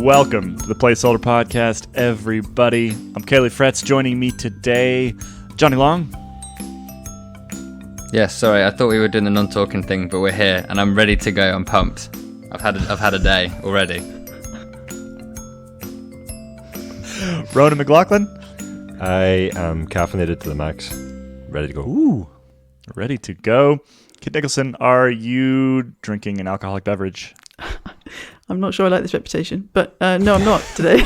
Welcome to the Placeholder Podcast, everybody. I'm Caley Fretz. Joining me today, Jonny Long. Yeah, sorry, I thought we were doing the non-talking thing, but we're here, and I'm ready to go. I'm pumped. I've had a day already. Ronan Mc Laughlin. I am caffeinated to the max. Ready to go. Ooh, ready to go. Kit Nicholson, are you drinking an alcoholic beverage? I'm not sure I like this reputation, but no, I'm not today.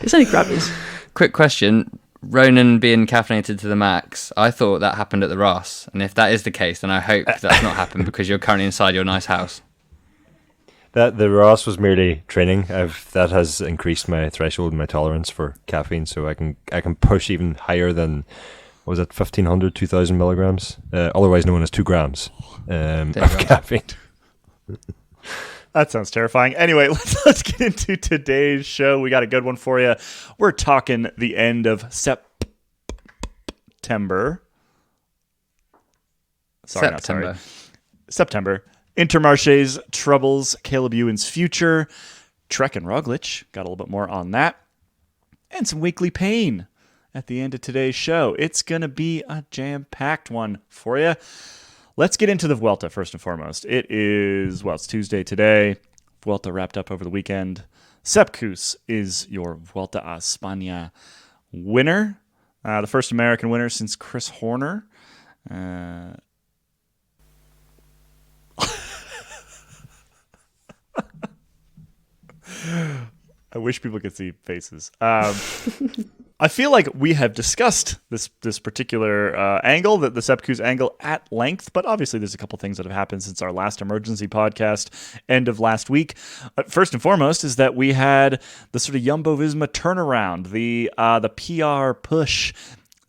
It's only Crabbers. Quick question. Ronan being caffeinated to the max, I thought that happened at the Ross, and if that is the case, then I hope that's not happened because you're currently inside your nice house. That the Ross was merely training. That has increased my threshold and my tolerance for caffeine, so I can push even higher than, what was it, 1,500, 2,000 milligrams, otherwise known as 2 grams of caffeine. That sounds terrifying. Anyway, let's get into today's show. We got a good one for you. We're talking the end of September. September. Intermarché's troubles, Caleb Ewan's future, Trek and Roglic. Got a little bit more on that. And some weekly pain at the end of today's show. It's going to be a jam-packed one for you. Let's get into the Vuelta first and foremost. It's Tuesday today. Vuelta wrapped up over the weekend. Sepp Kuss is your Vuelta a España winner. The first American winner since Chris Horner. I wish people could see faces. I feel like we have discussed this particular angle, the Sepp Kuss angle, at length, but obviously there's a couple things that have happened since our last emergency podcast, end of last week. First and foremost is that we had the sort of Jumbo-Visma turnaround, the PR push,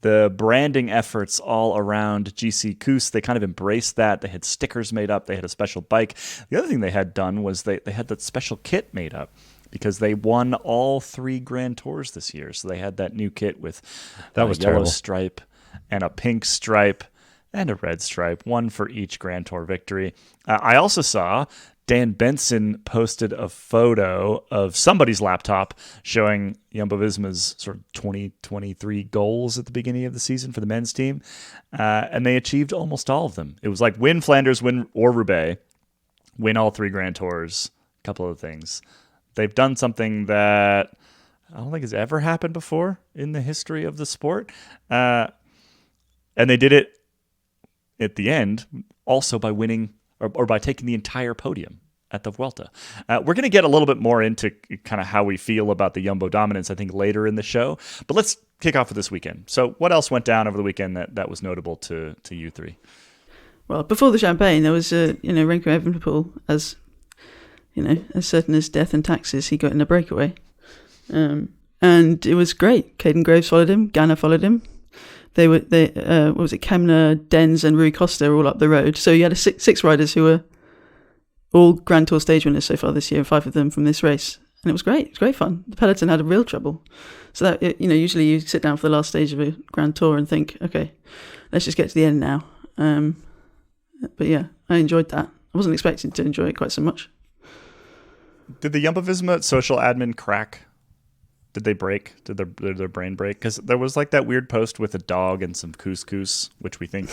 the branding efforts all around GC Kuss. They kind of embraced that. They had stickers made up. They had a special bike. The other thing they had done was they had that special kit made up, because they won all 3 Grand Tours this year. So they had that new kit with that was a yellow terrible stripe and a pink stripe and a red stripe, one for each Grand Tour victory. I also saw Dan Benson posted a photo of somebody's laptop showing Jumbo-Visma's sort of 2023 goals at the beginning of the season for the men's team. And they achieved almost all of them. It was like win Flanders, win or Roubaix, win all 3 Grand Tours, a couple of things. They've done something that I don't think has ever happened before in the history of the sport. And they did it at the end also by winning or by taking the entire podium at the Vuelta. We're going to get a little bit more into kind of how we feel about the Jumbo dominance, I think, later in the show. But let's kick off with this weekend. So what else went down over the weekend that was notable to you three? Well, before the champagne, there was, Remco Evenepoel, as certain as death and taxes, he got in a breakaway. And it was great. Caden Groves followed him. Ganna followed him. Kemna, Dens and Rui Costa were all up the road. So you had six riders who were all Grand Tour stage winners so far this year, 5 of them from this race. And it was great. It was great fun. The peloton had a real trouble. So that, usually you sit down for the last stage of a Grand Tour and think, okay, let's just get to the end now. But yeah, I enjoyed that. I wasn't expecting to enjoy it quite so much. Did the Jumbo-Visma social admin crack? Did they break? Did their brain break? Because there was like that weird post with a dog and some couscous, which we think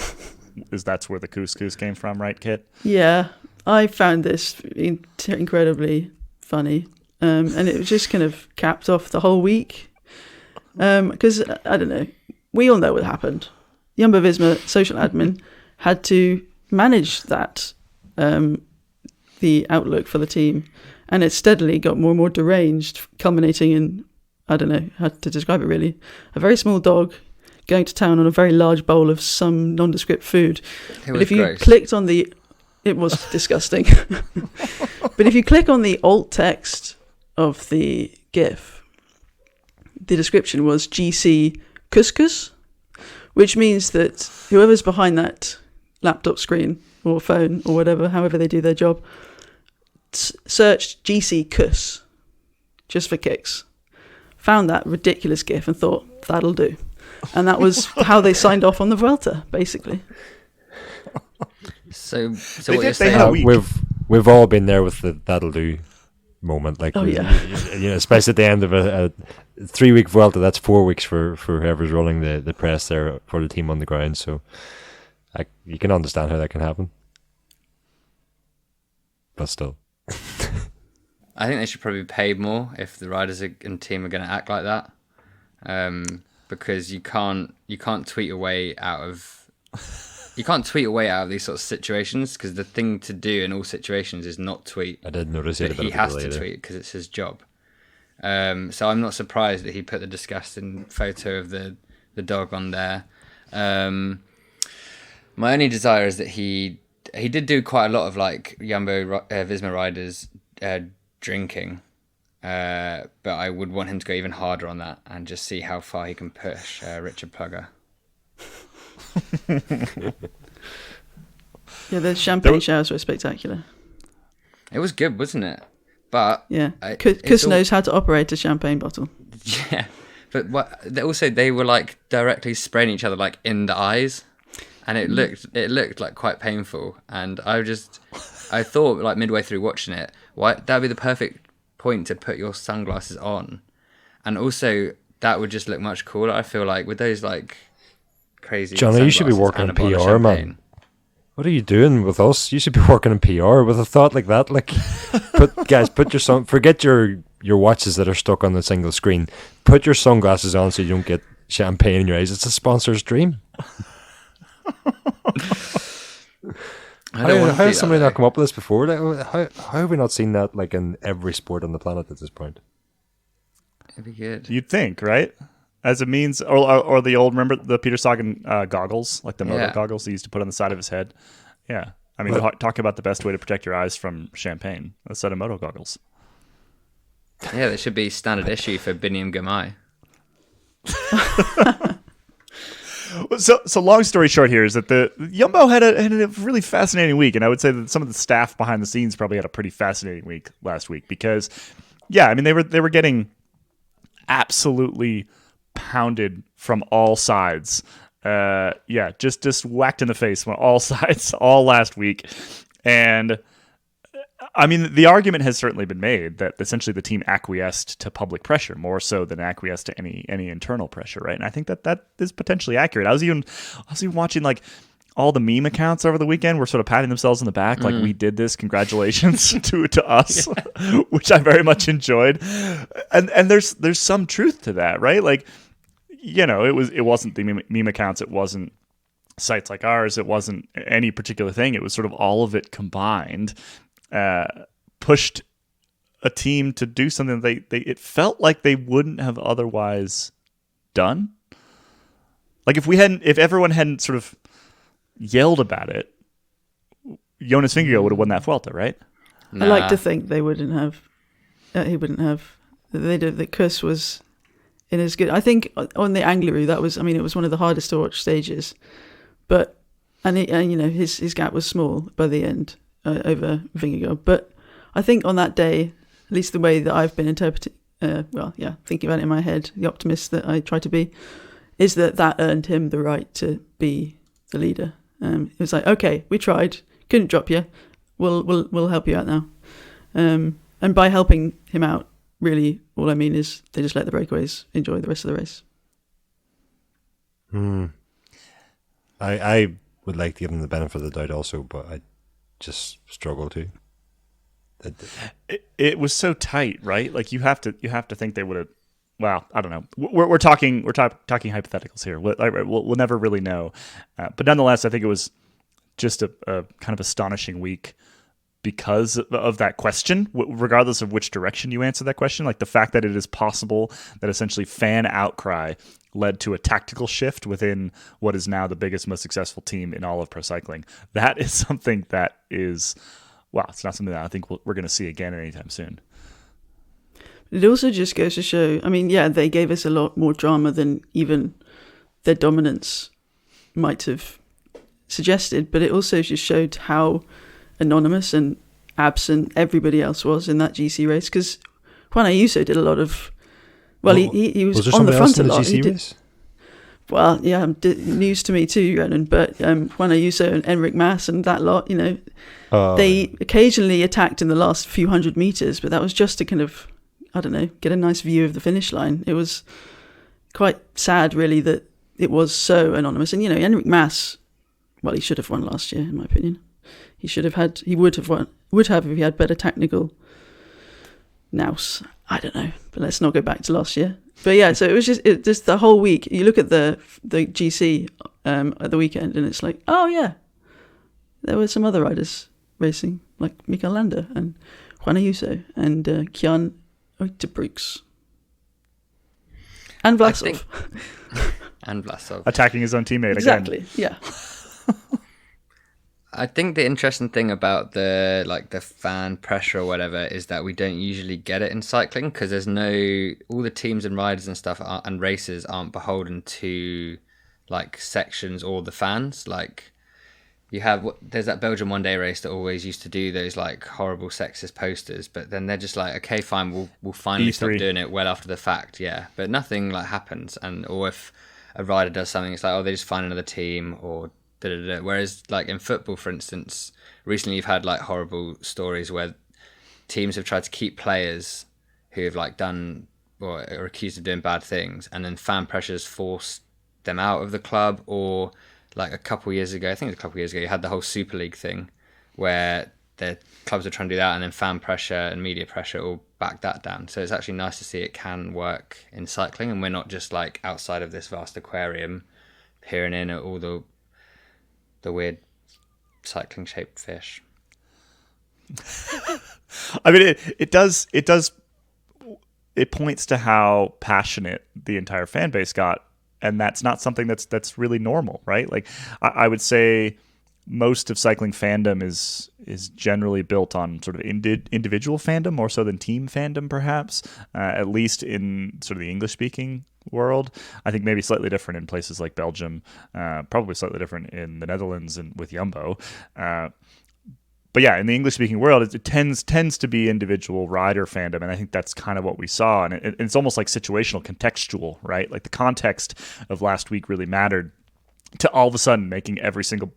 that's where the couscous came from, right, Kit? Yeah, I found this incredibly funny, and it was just kind of capped off the whole week. Because I don't know, we all know what happened. Jumbo-Visma social admin had to manage that, the outlook for the team. And it steadily got more and more deranged, culminating in, I don't know how to describe it really, a very small dog going to town on a very large bowl of some nondescript food. But if you gross. clicked on it was disgusting. But if you click on the alt text of the GIF, the description was GC Couscous, which means that whoever's behind that laptop screen or phone or whatever, however they do their job, searched GC Kuss just for kicks, found that ridiculous GIF and thought, that'll do. And that was how they signed off on the Vuelta, basically. So what you're saying? We've all been there with the that'll do moment. Like, Oh, yeah. especially at the end of a 3-week Vuelta, that's 4 weeks for whoever's running the press there for the team on the ground. So you can understand how that can happen. But still. I think they should probably be paid more if the riders and team are going to act like that, because you can't tweet your way out of these sort of situations, because the thing to do in all situations is not tweet. I did notice it. But he has to tweet because it's his job. So I'm not surprised that he put the disgusting photo of the dog on there. My only desire is that he did do quite a lot of like Jumbo-Visma riders drinking, but I would want him to go even harder on that and just see how far he can push Richard Plugger. Yeah, the champagne showers were spectacular. It was good, wasn't it? But yeah, Kuss knows how to operate a champagne bottle. Yeah, but they were like directly spraying each other like in the eyes, and it looked like quite painful. And I thought like midway through watching it, that'd be the perfect point to put your sunglasses on, and also that would just look much cooler. I feel like with those like crazy. Johnny, you should be working in PR, man. What are you doing with us? You should be working in PR with a thought like that. Like, forget your watches that are stuck on the single screen. Put your sunglasses on so you don't get champagne in your eyes. It's a sponsor's dream. How has somebody not come up with this before? Like, how have we not seen that like in every sport on the planet at this point? It'd be good. You'd think, right? As a means, or the old, remember the Peter Sagan goggles, like the moto goggles he used to put on the side of his head? Yeah. I mean, talk about the best way to protect your eyes from champagne, a set of moto goggles. Yeah, there should be standard issue for Biniam Girmay. So long story short here is that the Jumbo had a really fascinating week, and I would say that some of the staff behind the scenes probably had a pretty fascinating week last week because, yeah, I mean they were getting absolutely pounded from all sides. Just whacked in the face from all sides all last week. And I mean, the argument has certainly been made that essentially the team acquiesced to public pressure more so than acquiesced to any internal pressure, right? And I think that is potentially accurate. I was even watching like all the meme accounts over the weekend were sort of patting themselves on the back, like we did this, congratulations to us, which I very much enjoyed. And there's some truth to that, right? Like, you know, it wasn't the meme accounts, it wasn't sites like ours, it wasn't any particular thing. It was sort of all of it combined, pushed a team to do something that it felt like they wouldn't have otherwise done. Like if everyone hadn't sort of yelled about it, Jonas Vingegaard would have won that Vuelta, right? Nah. I like to think they wouldn't have. He wouldn't have. That Kuss was in as good. I think on the Angliru, that was. I mean, it was one of the hardest to watch stages, but and you know his gap was small by the end over Vingegaard. But I think on that day, at least the way that I've been interpreting, thinking about it in my head, the optimist that I try to be, is that earned him the right to be the leader. It was like, okay, we tried, couldn't drop you. We'll help you out now. And by helping him out, really, all I mean is they just let the breakaways enjoy the rest of the race. I would like to give them the benefit of the doubt also, but I just struggle to. It was so tight, right? Like you have to think they would have. Well, I don't know. We're talking hypotheticals here. We'll never really know, but nonetheless, I think it was just a kind of astonishing week because of that question. Regardless of which direction you answer that question, like the fact that it is possible that essentially fan outcry led to a tactical shift within what is now the biggest, most successful team in all of pro cycling. That is something that is, well, it's not something that I think we're going to see again anytime soon. It also just goes to show, I mean, yeah, they gave us a lot more drama than even their dominance might have suggested, but it also just showed how anonymous and absent everybody else was in that GC race, because Juan Ayuso did a lot of, he was on the front a lot. Well, yeah, news to me too, Ronan. But Juan Ayuso and Enric Mas and that lot, they occasionally attacked in the last few hundred meters, but that was just to kind of, I don't know, get a nice view of the finish line. It was quite sad, really, that it was so anonymous. And Enric Mas, well, he should have won last year, in my opinion. He would have won if he had better technical nous. I don't know, but let's not go back to last year. But yeah, so it was just the whole week. You look at the GC at the weekend, and it's like, oh yeah, there were some other riders racing, like Mikel Landa and Juan Ayuso and Kjan Uijtebroeks and Vlasov. And Vlasov. Attacking his own teammate exactly, again. Yeah. I think the interesting thing about the fan pressure or whatever is that we don't usually get it in cycling because there's all the teams and riders and stuff and races aren't beholden to like sections or the fans. Like there's that Belgium one day race that always used to do those like horrible sexist posters, but then they're just like, okay, fine, we'll finally stop doing it well after the fact, yeah. But nothing like happens, or if a rider does something, it's like, oh, they just find another team or. Whereas like in football, for instance, recently you've had like horrible stories where teams have tried to keep players who have like done or are accused of doing bad things, and then fan pressures forced them out of the club. Or like a couple of years ago, you had the whole Super League thing where the clubs are trying to do that, and then fan pressure and media pressure all back that down. So it's actually nice to see it can work in cycling, and we're not just like outside of this vast aquarium peering in at all the weird cycling shaped fish. I mean, it points to how passionate the entire fan base got, and that's not something that's really normal, right? Like I would say most of cycling fandom is generally built on sort of individual fandom more so than team fandom, perhaps, at least in sort of the English speaking world. I think maybe slightly different in places like Belgium, probably slightly different in the Netherlands and with Jumbo. But yeah, in the English-speaking world, it tends to be individual rider fandom, and I think that's kind of what we saw. And it's almost like situational, contextual, right? Like the context of last week really mattered to all of a sudden making every single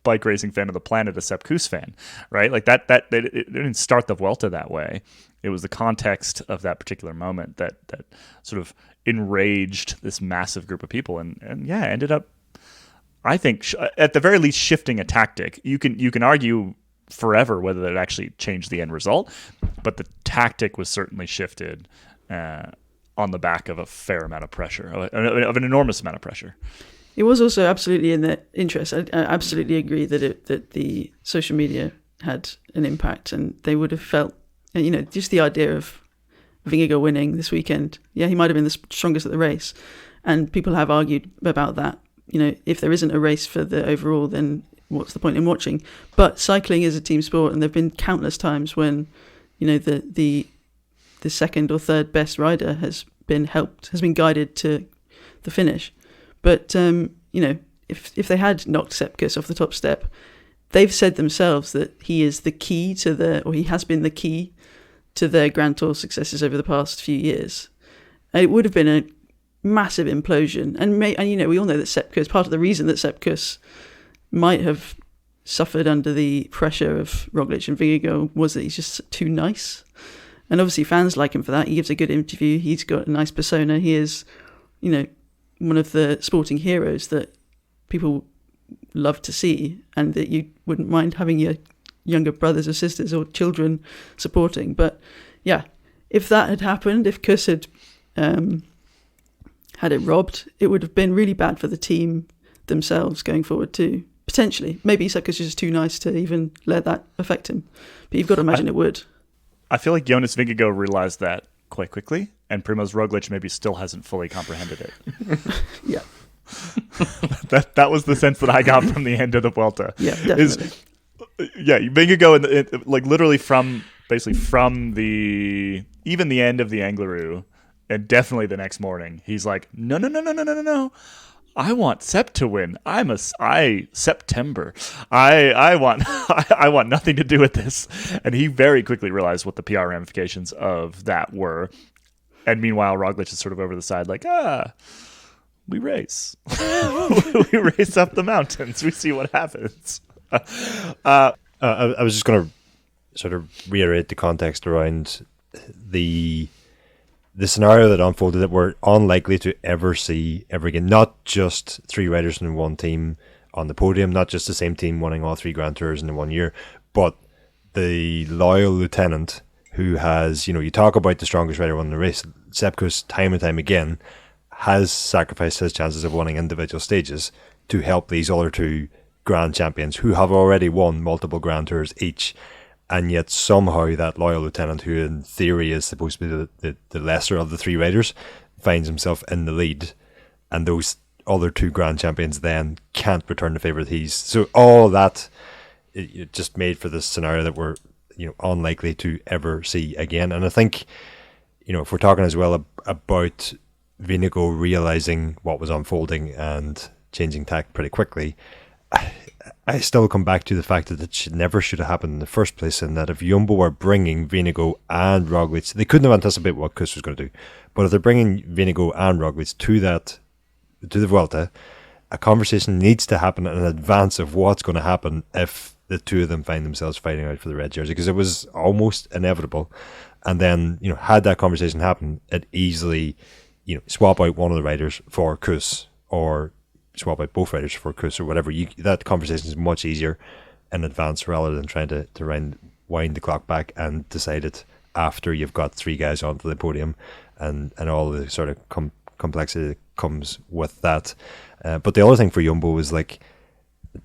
bike racing fan of the planet a Sepp Kuss fan, right? Like that it didn't start the Vuelta that way. It was the context of that particular moment that sort of enraged this massive group of people, and yeah, ended up, I think, at the very least, shifting a tactic. You can argue forever whether that actually changed the end result, but the tactic was certainly shifted on the back of a fair amount of pressure, of an enormous amount of pressure. It was also absolutely in their interest. I absolutely agree that the social media had an impact, and they would have felt, just the idea of Vingegaard winning this weekend. Yeah, he might have been the strongest at the race, and people have argued about that. If there isn't a race for the overall, then what's the point in watching? But cycling is a team sport, and there've been countless times when, the second or third best rider has been guided to the finish. But if they had knocked Sepp Kuss off the top step, they've said themselves that he is the key he has been the key to their Grand Tour successes over the past few years. And it would have been a massive implosion. And we all know that Sepp Kuss, part of the reason that Sepp Kuss might have suffered under the pressure of Roglic and Vingegaard was that he's just too nice. And obviously fans like him for that. He gives a good interview. He's got a nice persona. He is, one of the sporting heroes that people love to see, and that you wouldn't mind having your younger brothers or sisters or children supporting. But yeah, if that had happened, if Kuss had had it robbed, it would have been really bad for the team themselves going forward too. Potentially. Maybe Sepp Kuss is just too nice to even let that affect him. But you've got to imagine it would. I feel like Jonas Vingegaard realized that quite quickly, and Primož Roglic maybe still hasn't fully comprehended it. Yeah. that was the sense that I got from the end of the Vuelta. Yeah, definitely. Vingegaard, like literally from the end of the Angliru, and definitely the next morning, he's like, no. I want Sepp to win. September. I want nothing to do with this. And he very quickly realized what the PR ramifications of that were. And meanwhile, Roglic is sort of over the side, like, we race. We race up the mountains. We see what happens. I was just going to sort of reiterate the context around the scenario that unfolded that we're unlikely to ever see ever again. Not just three riders in one team on the podium, not just the same team winning all three Grand Tours in 1 year, but the loyal lieutenant who has, you talk about the strongest rider winning the race. Sepp Kuss, time and time again, has sacrificed his chances of winning individual stages to help these other two grand champions who have already won multiple Grand Tours each. And yet somehow that loyal lieutenant, who in theory is supposed to be the lesser of the three riders, finds himself in the lead. And those other two grand champions then can't return the favour that he's... So all that, it just made for this scenario that we're unlikely to ever see again. And I think, if we're talking as well about Vingegaard realising what was unfolding and changing tack pretty quickly, I still come back to the fact that it never should have happened in the first place, and that if Jumbo were bringing Vingegaard and Roglic, they couldn't have anticipated what Kuss was going to do, but if they're bringing Vingegaard and Roglic to the Vuelta, a conversation needs to happen in advance of what's going to happen if the two of them find themselves fighting out for the red jersey, because it was almost inevitable. And then, had that conversation happen, it easily, swap out one of the riders for Kuss, or swap out both riders for Kuss, or whatever. That conversation is much easier in advance rather than trying to wind the clock back and decide it after you've got three guys onto the podium and all the sort of complexity that comes with that. But the other thing for Jumbo was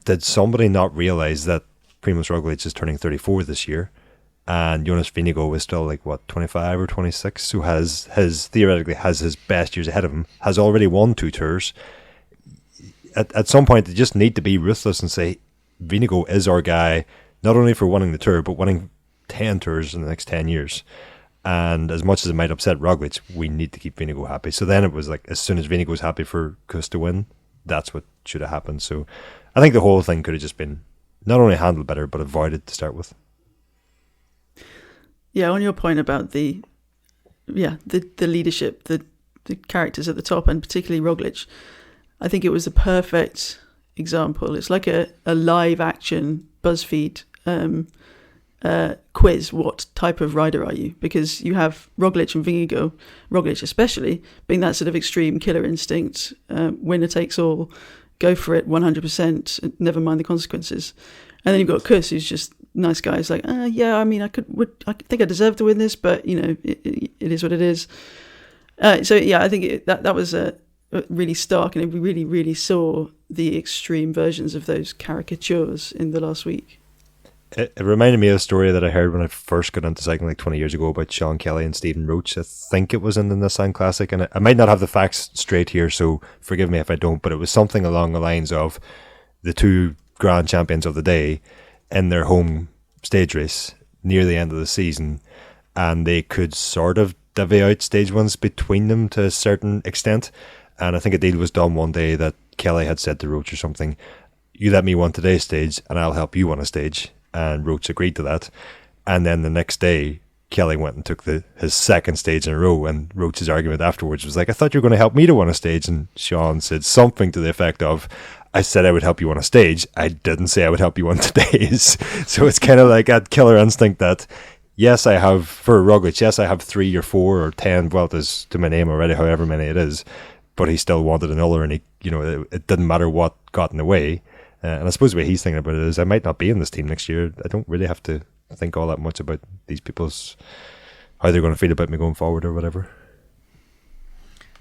did somebody not realise that Primož Roglic is turning 34 this year, and Jonas Vingegaard was still 25 or 26, who theoretically has his best years ahead of him, has already won 2 tours. At some point, they just need to be ruthless and say, Vingegaard is our guy, not only for winning the tour, but winning 10 tours in the next 10 years. And as much as it might upset Roglic, we need to keep Vingegaard happy. So then it was as soon as Vingegaard was happy for Kuss to win, that's what should have happened. So I think the whole thing could have just been not only handled better, but avoided to start with. Yeah, on your point about the leadership, the characters at the top, and particularly Roglic, I think it was a perfect example. It's like a live action BuzzFeed quiz. What type of rider are you? Because you have Roglic and Vingegaard, Roglic especially, being that sort of extreme killer instinct, winner takes all, go for it 100%, never mind the consequences. And then you've got Kuss, who's just nice guy. He's I think I deserve to win this, but it is what it is. I think that was really stark, and we really, really saw the extreme versions of those caricatures in the last week. It reminded me of a story that I heard when I first got into cycling 20 years ago about Sean Kelly and Stephen Roach. I think it was in the Nissan Classic, and I might not have the facts straight here, so forgive me if I don't, but it was something along the lines of the two grand champions of the day in their home stage race near the end of the season, and they could sort of divvy out stage ones between them to a certain extent. And I think a deal was done one day that Kelly had said to Roach or something, you let me win today's stage and I'll help you win a stage. And Roach agreed to that. And then the next day, Kelly went and took his second stage in a row, and Roach's argument afterwards was I thought you were going to help me to win a stage. And Sean said something to the effect of, I said I would help you win a stage. I didn't say I would help you win today's. So it's kind of like that killer instinct that, yes, I have, for Roglic, yes, I have 3 or 4 or 10 Vueltas to my name already, however many it is. But he still wanted another, and it didn't matter what got in the way. And I suppose the way he's thinking about it is, I might not be in this team next year. I don't really have to think all that much about these people's, how they're going to feel about me going forward or whatever.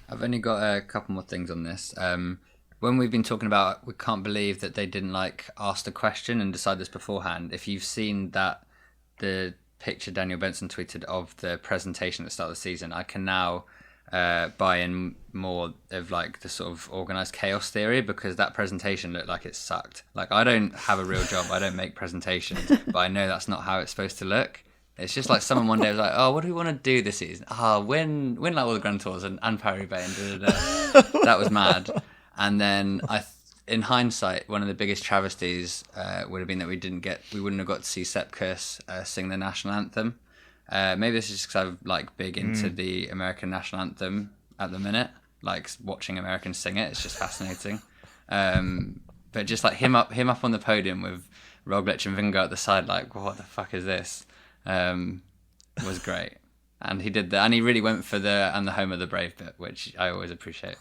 I've only got a couple more things on this. When we've been talking about, we can't believe that they didn't ask the question and decide this beforehand. If you've seen the picture Daniel Benson tweeted of the presentation at the start of the season, I can now buy in more of the sort of organized chaos theory, because that presentation looked like it sucked. I don't have a real job, I don't make presentations, but I know that's not how it's supposed to look. It's just someone one day was oh, what do we want to do this season? Win all the Grand Tours and Paris-Roubaix and da-da-da. That was mad. And then in hindsight, one of the biggest travesties would have been that we wouldn't have got to see Sepp Kuss sing the national anthem. Maybe this is just because I'm big into the American national anthem at the minute. like watching Americans sing it. It's just fascinating. But just like him up on the podium with Roglic and Vingegaard at the side, like, what the fuck is this? Was great. And he did that, and he really went for the home of the brave bit, which I always appreciate.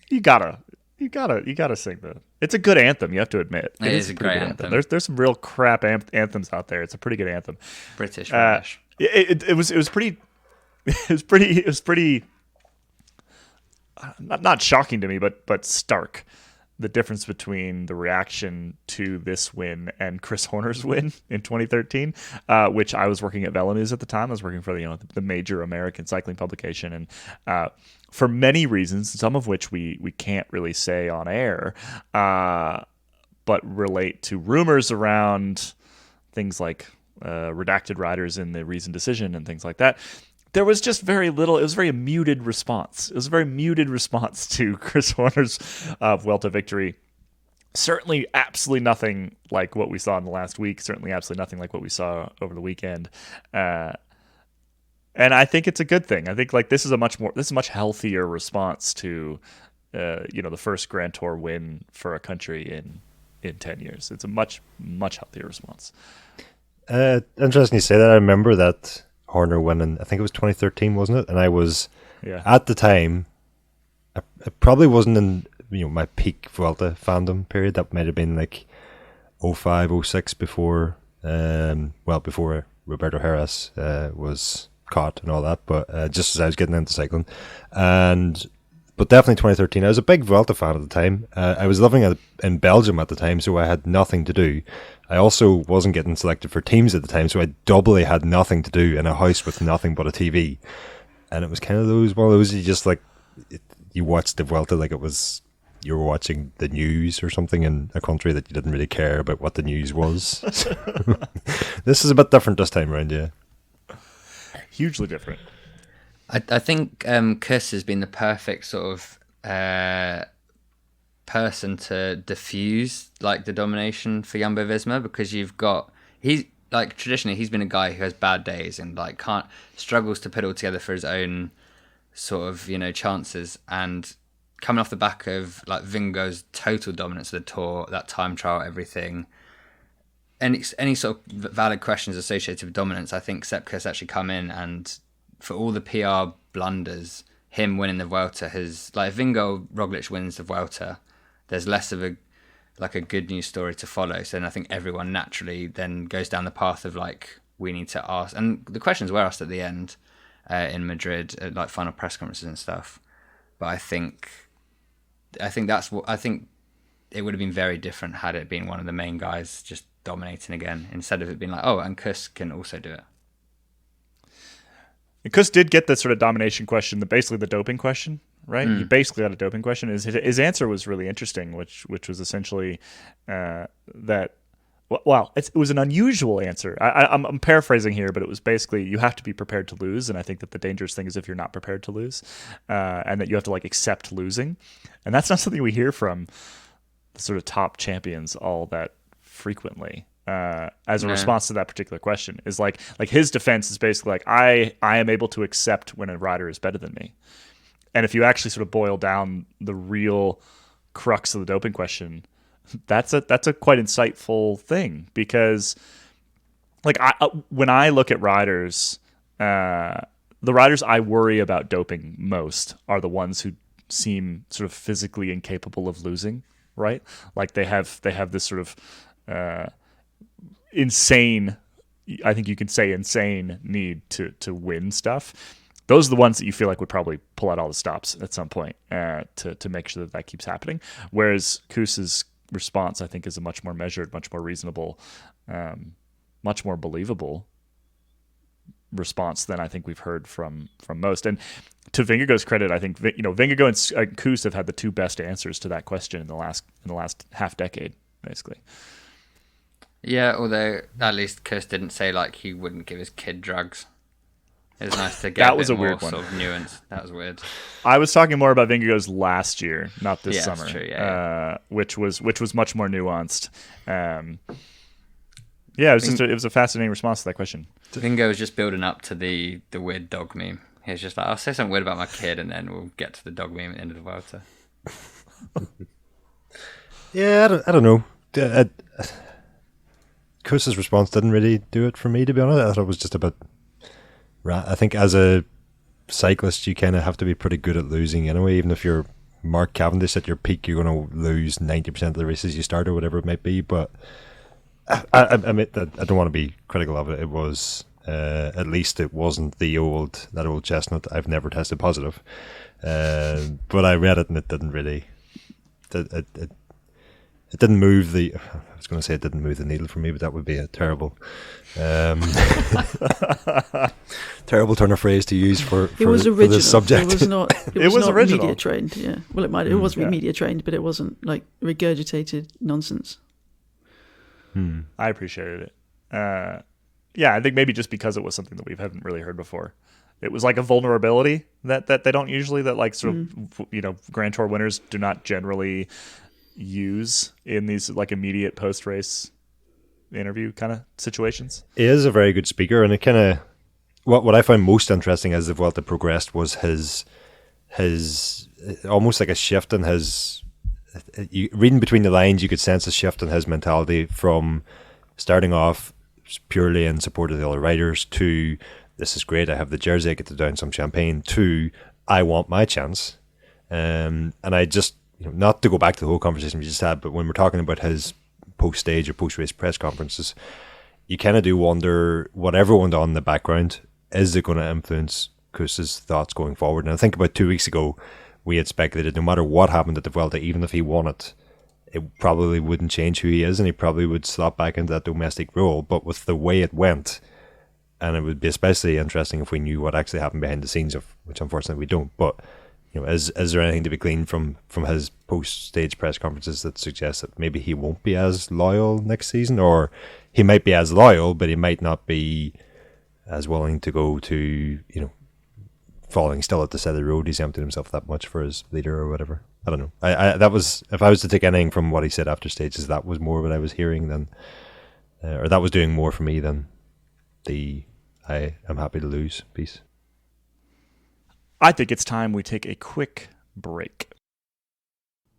You gotta sing the. It's a good anthem. You have to admit. It is a great anthem. There's some real crap anthems out there. It's a pretty good anthem. British. It was pretty. It was pretty. Not shocking to me, but stark. The difference between the reaction to this win and Chris Horner's win in 2013, which I was working at Velo News at the time. I was working for the major American cycling publication, and for many reasons, some of which we can't really say on air, but relate to rumors around things like redacted riders in the Reason decision and things like that. There was just very little. It was a very muted response. It was a very muted response to Chris Horner's Vuelta victory. Certainly absolutely nothing like what we saw in the last week. Certainly absolutely nothing like what we saw over the weekend. And I think it's a good thing. I think like this is a much healthier response to the first Grand Tour win for a country in 10 years. It's a much healthier response. Interesting you say that. I remember that Horner winning, I think it was 2013, wasn't it? And I was at the time, it probably wasn't in my peak Vuelta fandom period. That might have been like 05, 06 before before Roberto Heras was caught and all that, but just as I was getting into cycling. But definitely 2013. I was a big Vuelta fan at the time. I was living in Belgium at the time, so I had nothing to do. I also wasn't getting selected for teams at the time, so I doubly had nothing to do in a house with nothing but a TV. And it was kind of one of those you just like, you watched the Vuelta like it was you were watching the news or something in a country that you didn't really care about what the news was. This is a bit different this time around, yeah. Hugely different. I think Kuss has been the perfect sort of person to diffuse like the domination for Jumbo-Visma, because traditionally he's been a guy who has bad days and like struggles to put it all together for his own sort of chances, and coming off the back of like Vingegaard's total dominance of the Tour, that time trial, everything, any sort of valid questions associated with dominance, I think Sepp Kuss actually come in, and for all the PR blunders, him winning the Vuelta has, like, if Vingegaard Roglic wins the Vuelta, there's less of a good news story to follow. So then I think everyone naturally then goes down the path of like, we need to ask, and the questions were asked at the end in Madrid at like final press conferences and stuff. But I think it would have been very different had it been one of the main guys just dominating again, instead of it being like, oh, and Kuss can also do it. Kuss did get the sort of domination question, basically the doping question, right? He basically got a doping question. His answer was really interesting, which was essentially that. Well, it was an unusual answer. I'm paraphrasing here, but it was basically you have to be prepared to lose, and I think that the dangerous thing is if you're not prepared to lose, and that you have to like accept losing, and that's not something we hear from the sort of top champions all that frequently. As a response to that particular question, is like his defense is basically like I am able to accept when a rider is better than me. And if you actually sort of boil down the real crux of the doping question, that's a quite insightful thing, because like when I look at riders, the riders I worry about doping most are the ones who seem sort of physically incapable of losing, right? Like they have this sort of insane, I think you can say insane need to win stuff. Those are the ones that you feel like would probably pull out all the stops at some point to make sure that keeps happening. Whereas Kuss's response, I think, is a much more measured, much more reasonable, much more believable response than I think we've heard from most. And to Vingegaard's credit, I think Vingegaard and Kuss have had the two best answers to that question in the last half decade, basically. Yeah, although at least Kuss didn't say like he wouldn't give his kid drugs. It was nice to get that was a more weird one. Sort of nuance. That was weird. I was talking more about Vingegaard's last year, not this summer, that's true, yeah. Which was much more nuanced. Yeah, it was a fascinating response to that question. Vingo was just building up to the weird dog meme. He was just like, I'll say something weird about my kid, and then we'll get to the dog meme at the end of the Vuelta. Yeah, I don't know. Kuss's response didn't really do it for me, to be honest. I thought it was just a bit... I think as a cyclist, you kind of have to be pretty good at losing anyway. Even if you're Mark Cavendish at your peak, you're going to lose 90% of the races you start or whatever it might be. But I admit that I don't want to be critical of it. It was... at least it wasn't that old chestnut. I've never tested positive. But I read it and it didn't really... It didn't move the... I was going to say it didn't move the needle for me, but that would be a terrible... terrible turn of phrase to use for this subject. It was not. It was not original. Media trained. Yeah. Well, it might. It was media trained, but it wasn't like regurgitated nonsense. I appreciated it. Yeah, I think maybe just because it was something that we haven't really heard before. It was like a vulnerability that they don't usually, that like sort of, Grand Tour winners do not generally use in these like immediate post-race interview kind of situations. He is a very good speaker, and it kind of... What I found most interesting as the Vuelta progressed was his almost like a shift in his... reading between the lines, you could sense a shift in his mentality from starting off purely in support of the other riders to, this is great, I have the jersey, I get to down some champagne, to, I want my chance. And I just, not to go back to the whole conversation we just had, but when we're talking about his post-stage or post-race press conferences, you kind of do wonder what everyone done in the background, is it going to influence Kuss's thoughts going forward? And I think about 2 weeks ago, we had speculated no matter what happened at the Vuelta, even if he won it, it probably wouldn't change who he is, and he probably would slot back into that domestic role. But with the way it went, and it would be especially interesting if we knew what actually happened behind the scenes, of which unfortunately we don't. But is there anything to be gleaned from his post-stage press conferences that suggests that maybe he won't be as loyal next season, or he might be as loyal, but he might not be as willing to go to falling still at the side of the road? He's emptied himself that much for his leader or whatever. I don't know. That was, if I was to take anything from what he said after stages, that was more what I was hearing than, or that was doing more for me than the I am happy to lose piece. I think it's time we take a quick break.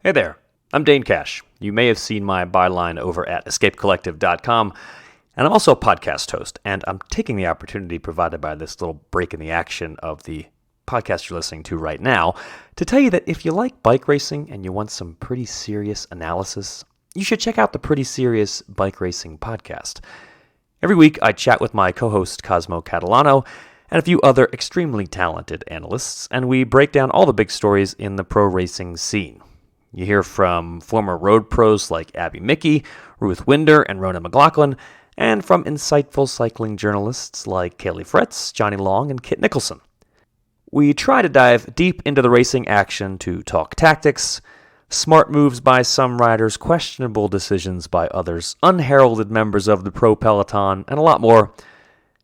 Hey there, I'm Dane Cash. You may have seen my byline over at escapecollective.com, and I'm also a podcast host, and I'm taking the opportunity provided by this little break in the action of the podcast you're listening to right now to tell you that if you like bike racing and you want some pretty serious analysis, you should check out the Pretty Serious Bike Racing podcast. Every week, I chat with my co-host Cosmo Catalano and a few other extremely talented analysts, and we break down all the big stories in the pro racing scene. You hear from former road pros like Abby Mickey, Ruth Winder, and Ronan Mc Laughlin, and from insightful cycling journalists like Caley Fretz, Jonny Long, and Kit Nicholson. We try to dive deep into the racing action to talk tactics, smart moves by some riders, questionable decisions by others, unheralded members of the pro peloton, and a lot more.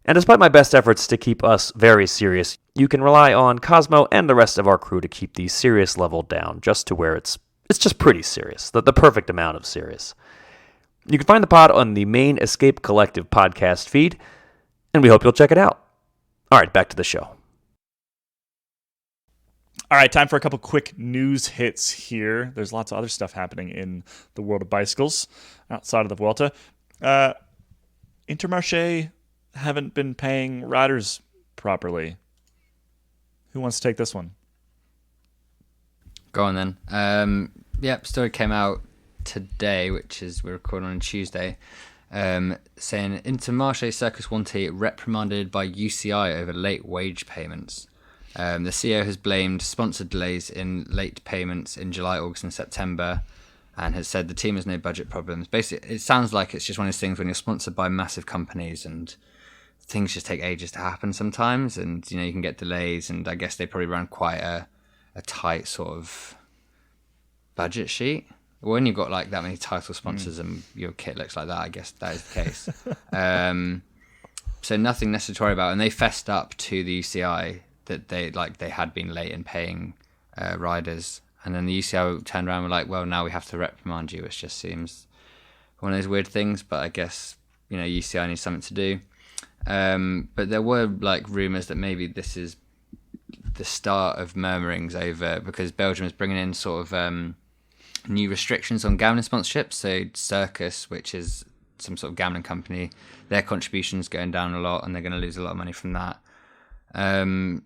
And despite my best efforts to keep us very serious, you can rely on Cosmo and the rest of our crew to keep the serious level down just to where it's just pretty serious, the perfect amount of serious. You can find the pod on the main Escape Collective podcast feed, and we hope you'll check it out. All right, back to the show. All right, time for a couple quick news hits here. There's lots of other stuff happening in the world of bicycles outside of the Vuelta. Intermarché haven't been paying riders properly. Who wants to take this one? Go on then. Story came out today, which is we're recording on Tuesday, saying Intermarché Circus 1T reprimanded by UCI over late wage payments. The CEO has blamed sponsor delays in late payments in July, August and September, and has said the team has no budget problems. Basically, it sounds like it's just one of those things when you're sponsored by massive companies and things just take ages to happen sometimes, and you can get delays, and I guess they probably run quite a tight sort of budget sheet. When you've got like that many title sponsors and your kit looks like that, I guess that is the case. So nothing necessarily to worry about, and they fessed up to the UCI that they had been late in paying riders, and then the UCI turned around and were like, well, now we have to reprimand you, which just seems one of those weird things, but I guess UCI needs something to do. But there were like rumours that maybe this is the start of murmurings over, because Belgium is bringing in sort of new restrictions on gambling sponsorships. So Circus, which is some sort of gambling company, their contributions going down a lot, and they're going to lose a lot of money from that. And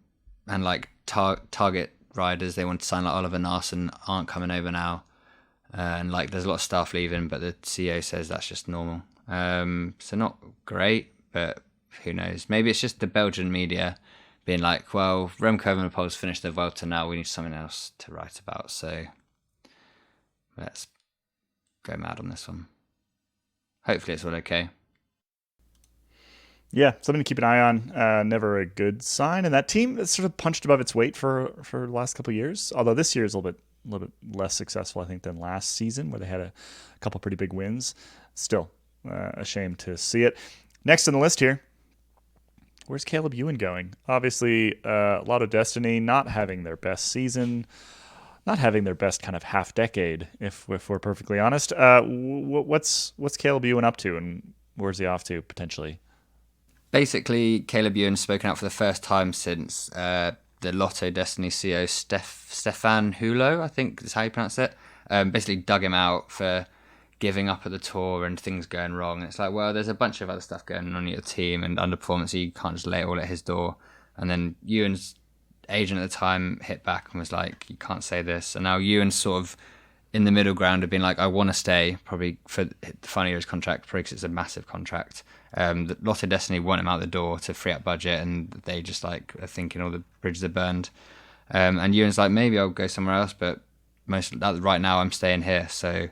like Target riders, they want to sign like Oliver Narsson, aren't coming over now, and like there's a lot of staff leaving, but the CEO says that's just normal. So not great, but who knows? Maybe it's just the Belgian media being like, well, Remco Evenepoel's finished their Vuelta now, we need something else to write about, so let's go mad on this one. Hopefully it's all okay. Yeah, something to keep an eye on. Never a good sign. And that team has sort of punched above its weight for the last couple of years. Although this year is a little bit less successful, I think, than last season, where they had a couple pretty big wins. Still, a shame to see it. Next on the list here, where's Caleb Ewan going? Obviously, Lotto Destiny not having their best season, not having their best kind of half decade, if we're perfectly honest. What's Caleb Ewan up to, and where's he off to potentially? Basically, Caleb Ewan's spoken out for the first time since the Lotto Destiny CEO Stefan Hulo, I think is how you pronounce it, basically dug him out for giving up at the tour and things going wrong. And it's like, well, there's a bunch of other stuff going on in your team and underperformance, so you can't just lay it all at his door. And then Ewan's agent at the time hit back and was like, you can't say this. And now Ewan's sort of in the middle ground of being like, I want to stay probably for the final year of his contract, probably because it's a massive contract. The Lotto Destiny want him out the door to free up budget, and they just like are thinking all the bridges are burned. And Ewan's like, maybe I'll go somewhere else, but right now I'm staying here. So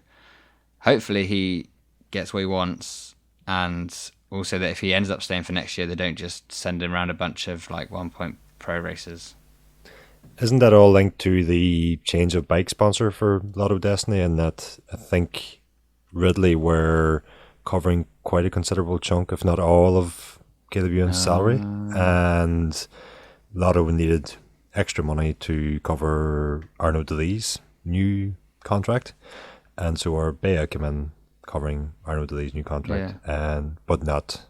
hopefully he gets what he wants, and also that if he ends up staying for next year, they don't just send him around a bunch of like 1 point pro races. Isn't that all linked to the change of bike sponsor for Lotto Destiny, and that I think Ridley were covering quite a considerable chunk, if not all, of Caleb Ewan's salary, and Lotto needed extra money to cover Arnaud Delis's new contract, and so Orbea came in covering Arnaud Delis's new contract, but not,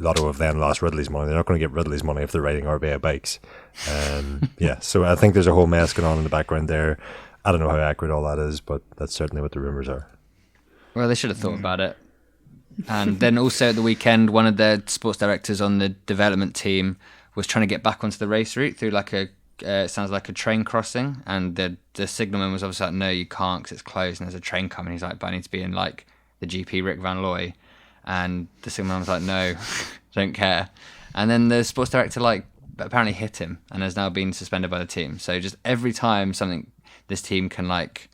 Lotto have then lost Ridley's money. They're not going to get Ridley's money if they're riding Orbea bikes. So I think there's a whole mess going on in the background there. I don't know how accurate all that is, but that's certainly what the rumours are. Well, they should have thought about it. And then also at the weekend, one of the sports directors on the development team was trying to get back onto the race route through like it sounds like a train crossing. And the signalman was obviously like, no, you can't because it's closed and there's a train coming. He's like, but I need to be in like the GP Rick Van Looy. And the signalman was like, no, don't care. And then the sports director like apparently hit him and has now been suspended by the team. So just every time this team can like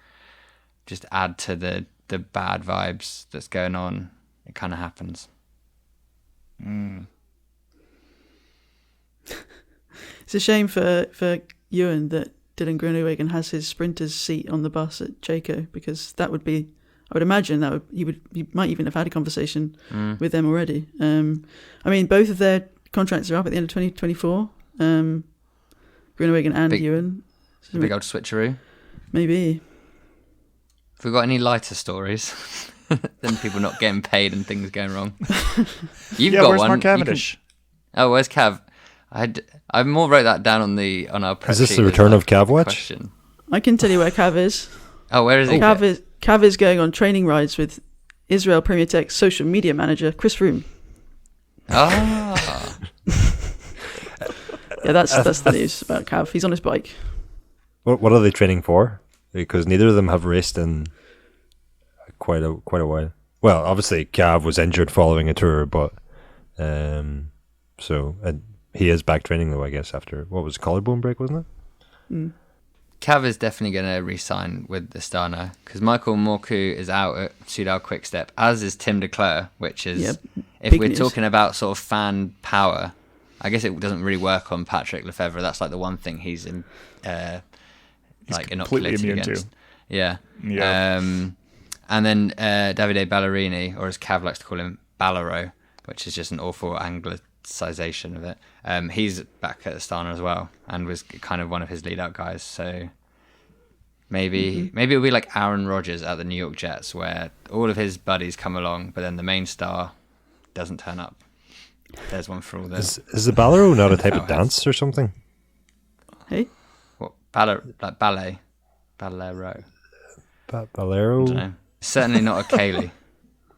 just add to the bad vibes that's going on, it kind of happens. It's a shame for Ewan that Dylan Groenewegen has his sprinter's seat on the bus at Jayco, because that would be, I would imagine that he might even have had a conversation with them already. I mean, both of their contracts are up at the end of 2024. Groenewegen and Ewan. So big old switcheroo. Maybe. Have we got any lighter stories than people not getting paid and things going wrong? You've got where's one. Mark Cavendish? Oh, where's Cav? I more wrote that down on our prep Is this sheet the return of Cav Watch? Question. I can tell you where Cav is. Oh, where is he? Cav is going on training rides with Israel Premier Tech's social media manager, Chris Froome. Ah. Yeah, that's the news about Cav. He's on his bike. What are they training for? Because neither of them have raced in quite a while. Well, obviously Cav was injured following a tour, but he is back training though, I guess, after what was a collarbone break, wasn't it? Cav is definitely going to re-sign with the Astana because Michael Morku is out at Soudal Quickstep, as is Tim de Cler, which is, if we're talking about sort of fan power, I guess it doesn't really work on Patrick Lefevre. That's like the one thing he's inoculated against. Yeah. And then Davide Ballerini, or as Cav likes to call him, Ballero, which is just an awful anglicisation of it. He's back at Astana as well and was kind of one of his lead-out guys. So Maybe it'll be like Aaron Rodgers at the New York Jets, where all of his buddies come along, but then the main star doesn't turn up. There's one for all this. Is the Ballero not a type of dance or something? Hey? What, like ballet? Ballero? Ballero? I don't know. Certainly not a Caley.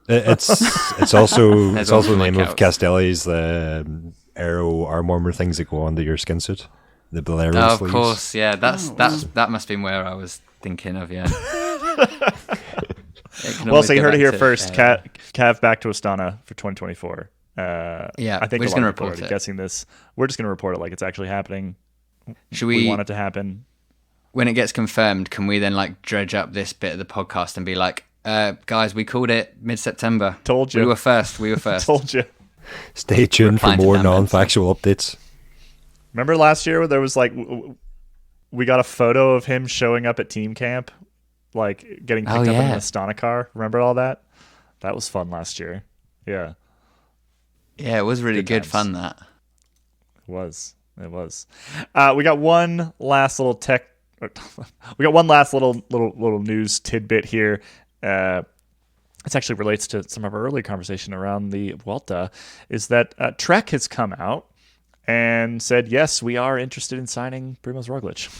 It's also There's the one name like of Castelli's aero arm warmer things that go onto your skin suit. The Ballero Oh, sleeves. of course, yeah. That must have been where I was thinking of, yeah. Well, so you heard it here first. Cav back to Astana for 2024. Yeah, I think we're just a lot gonna of people are report it. guessing this. We're just going to report it like it's actually happening. Should We we want it to happen. when it gets confirmed, can we then like dredge up this bit of the podcast and be like, guys, we called it mid-September. Told you. We were first. Told you. Stay tuned for Replying to more Dan non-factual updates. Remember last year where there was like we got a photo of him showing up at team camp, like getting picked up in an Astana car. Remember all that? That was fun last year. Yeah, Yeah, it was really Good good times. fun, that. it was. It was. We got one last little we got one last little news tidbit here. This actually relates to some of our earlier conversation around the Vuelta. Is that Trek has come out and said, yes, we are interested in signing Primož Roglic.